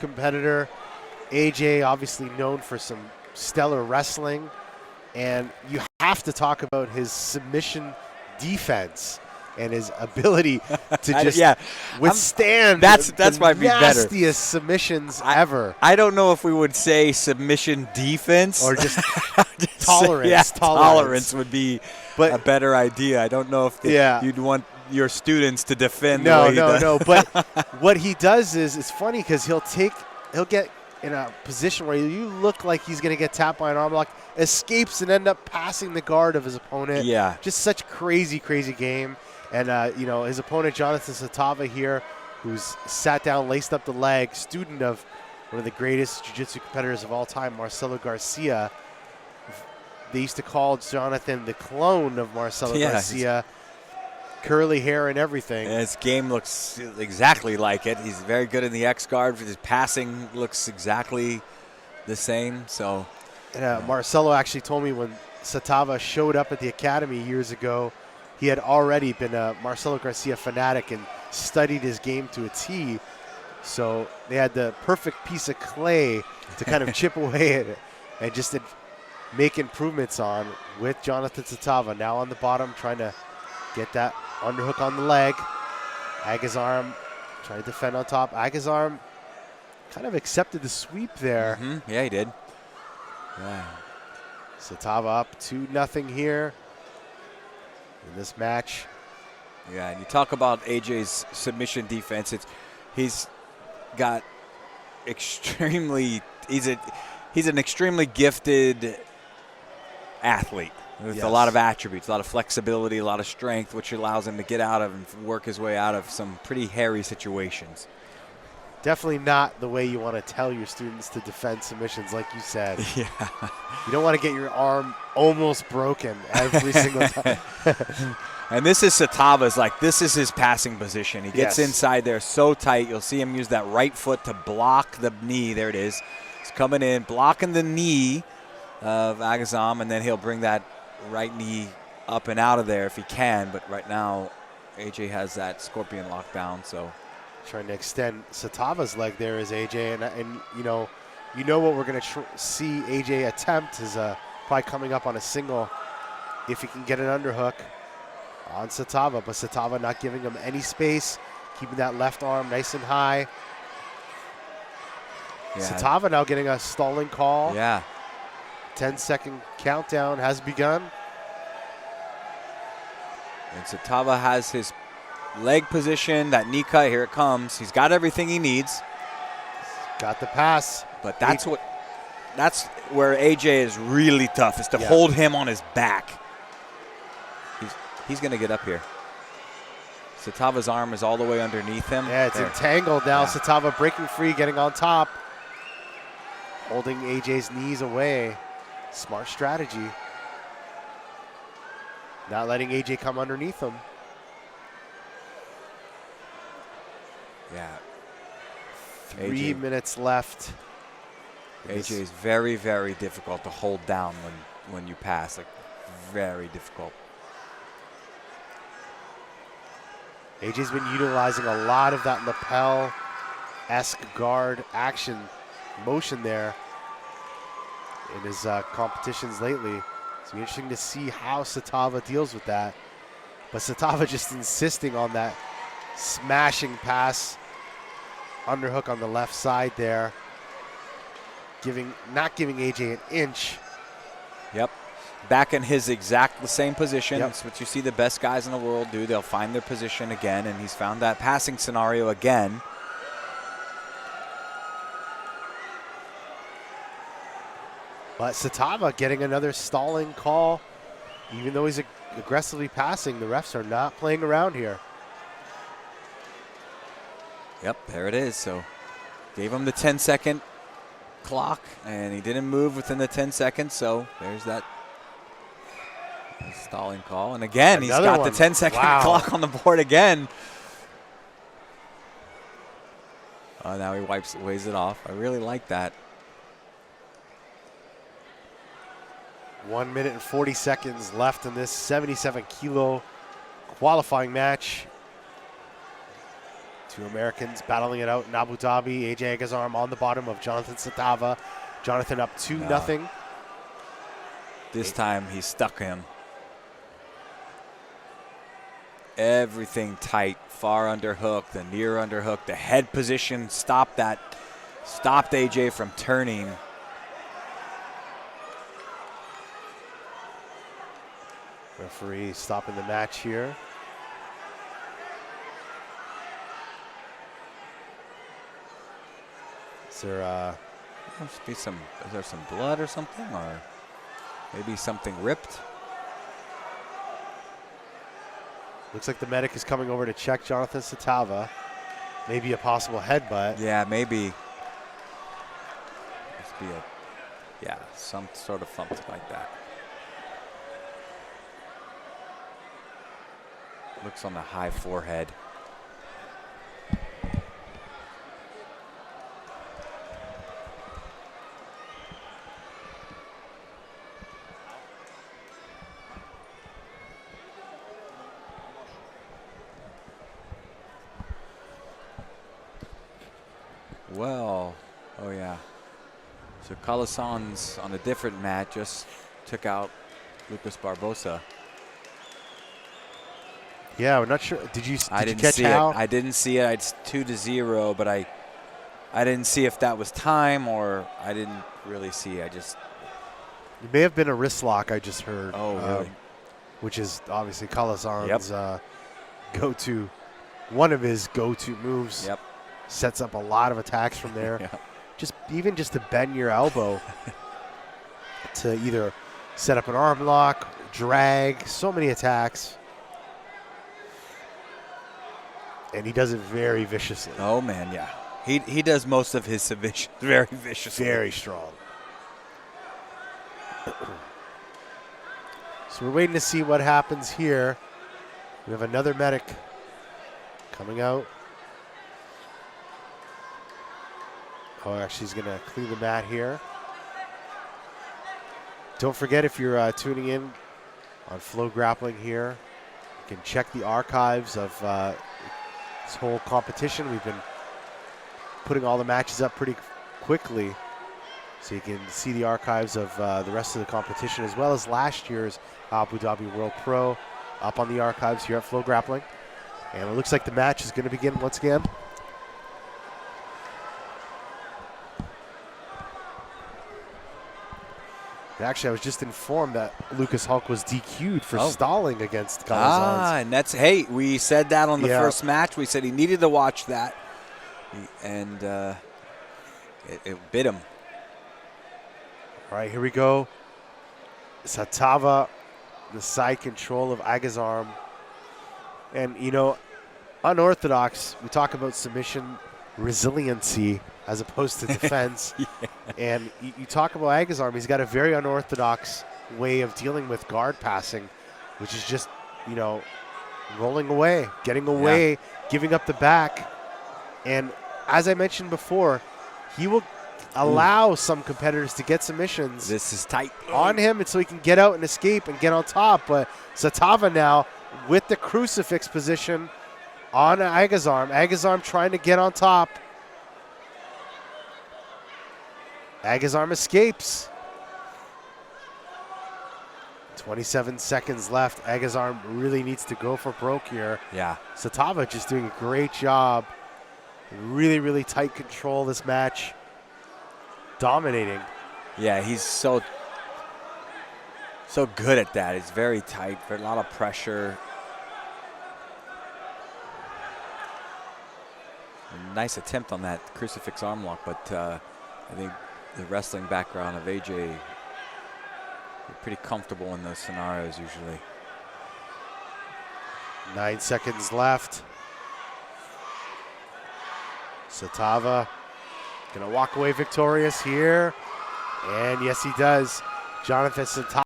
competitor. AJ obviously known for some stellar wrestling, and you have to talk about his submission defense and his ability to just withstand that's the might be better. nastiest submissions ever. I don't know if we would say submission defense Or just tolerance. Tolerance would be a better idea. I don't know if you'd want your students to defend the way he does. No. But what he does is, it's funny because he'll get in a position where you look like he's going to get tapped by an arm lock, escapes and end up passing the guard of his opponent. Yeah. Just such crazy game. And, his opponent, Jonathan Satava here, who's sat down, laced up the leg, student of one of the greatest jiu-jitsu competitors of all time, Marcelo Garcia. They used to call Jonathan the clone of Marcelo Garcia. Curly hair and everything. And his game looks exactly like it. He's very good in the X guard. His passing looks exactly the same. So, Marcelo actually told me when Satava showed up at the academy years ago, he had already been a Marcelo Garcia fanatic and studied his game to a T. So they had the perfect piece of clay to kind of chip away at it and just make improvements on with Jonathan Satava. Now on the bottom, trying to get that underhook on the leg. Agazarm trying to defend on top. Agazarm kind of accepted the sweep there. Mm-hmm. Yeah, he did. Yeah. Satava up 2-0 here in this match. Yeah, and you talk about AJ's submission defense. He's got extremely. He's an extremely gifted athlete with a lot of attributes, a lot of flexibility, a lot of strength, which allows him to get out of and work his way out of some pretty hairy situations. Definitely not the way you want to tell your students to defend submissions, like you said. Yeah. You don't want to get your arm almost broken every single time. And this is Satava's, this is his passing position. He gets inside there so tight. You'll see him use that right foot to block the knee. There it is. He's coming in, blocking the knee of Agazarm, and then he'll bring that right knee up and out of there if he can. But right now, AJ has that scorpion lockdown, so. Trying to extend Satava's leg there is AJ, and you know what we're going to see AJ attempt is probably coming up on a single if he can get an underhook on Satava, but Satava not giving him any space, keeping that left arm nice and high. Yeah. Satava now getting a stalling call. Yeah. 10-second countdown has begun. And Satava has his leg position, that knee cut, here it comes. He's got everything he needs. Got the pass. But that's where AJ is really tough, is to hold him on his back. He's going to get up here. Satava's arm is all the way underneath him. Yeah, it's entangled now. Yeah. Satava breaking free, getting on top. Holding AJ's knees away. Smart strategy. Not letting AJ come underneath him. Yeah. 3 minutes left. AJ is very, very difficult to hold down when you pass. Very difficult. AJ's been utilizing a lot of that lapel-esque guard action motion there in his competitions lately. It's be interesting to see how Satava deals with that. But Satava just insisting on that smashing pass, underhook on the left side there, not giving AJ an inch. Yep. Back in his the same position. That's what you see the best guys in the world do. They'll find their position again, and he's found that passing scenario again. But Satava getting another stalling call. Even though he's aggressively passing, the refs are not playing around here. Yep, there it is. So gave him the 10-second clock, and he didn't move within the 10 seconds, so there's that stalling call. And again, he's got the 10-second clock on the board again. Now he weighs it off. I really like that. 1 minute and 40 seconds left in this 77-kilo qualifying match. Two Americans battling it out in Abu Dhabi. AJ Agazarm on the bottom of Jonathan Satava. Jonathan up 2-0. This time he stuck him. Everything tight, far underhook, the near underhook, the head position stopped that, stopped AJ from turning. Referee stopping the match here. Is there Must be some, is there some blood or something, or maybe something ripped? Looks like the medic is coming over to check Jonathan Satava. Maybe a possible headbutt. Yeah, maybe. Must be some sort of something like that. Looks on the high forehead. Well, oh yeah. So Calasan's on a different mat, just took out Lucas Barbosa. Yeah, we're not sure. Did you didn't catch see how? it. I didn't see it. It's 2-0, but I didn't see if that was time or I didn't really see. It may have been a wrist lock, I just heard. Oh, really? Which is obviously Calasan's go-to, one of his go-to moves. Yep. Sets up a lot of attacks from there. Yep. Even just to bend your elbow to either set up an arm lock, drag, so many attacks. And he does it very viciously. Oh, man, yeah. He does most of his submissions very viciously. Very strong. So we're waiting to see what happens here. We have another medic coming out. Oh, actually, he's going to clean the mat here. Don't forget, if you're tuning in on Flow Grappling here, you can check the archives of this whole competition. We've been putting all the matches up pretty quickly, so you can see the archives of the rest of the competition, as well as last year's Abu Dhabi World Pro up on the archives here at Flow Grappling. And it looks like the match is going to begin once again. Actually, I was just informed that Lucas Hulk was DQ'd for stalling against Agazarm. And that's, hey, we said that on the first match. We said he needed to watch that. And it bit him. All right, here we go. Satava, the side control of Agazarm. And, you know, unorthodox, we talk about submission resiliency as opposed to defense. And you talk about Agazarm, he's got a very unorthodox way of dealing with guard passing, which is just, you know, rolling away, getting away, giving up the back. And as I mentioned before, he will allow some competitors to get submissions. This is tight on him, and so he can get out and escape and get on top. But Satava now with the crucifix position on Agazarm. Agazarm trying to get on top. Agazarm escapes. 27 seconds left. Agazarm really needs to go for broke here. Yeah. Satava just doing a great job. Really, really tight control this match. Dominating. Yeah, he's so good at that. It's very tight, a lot of pressure. Nice attempt on that crucifix arm lock, but I think the wrestling background of AJ, you're pretty comfortable in those scenarios usually. 9 seconds left. Satava gonna walk away victorious here. And yes, he does. Jonathan Satava.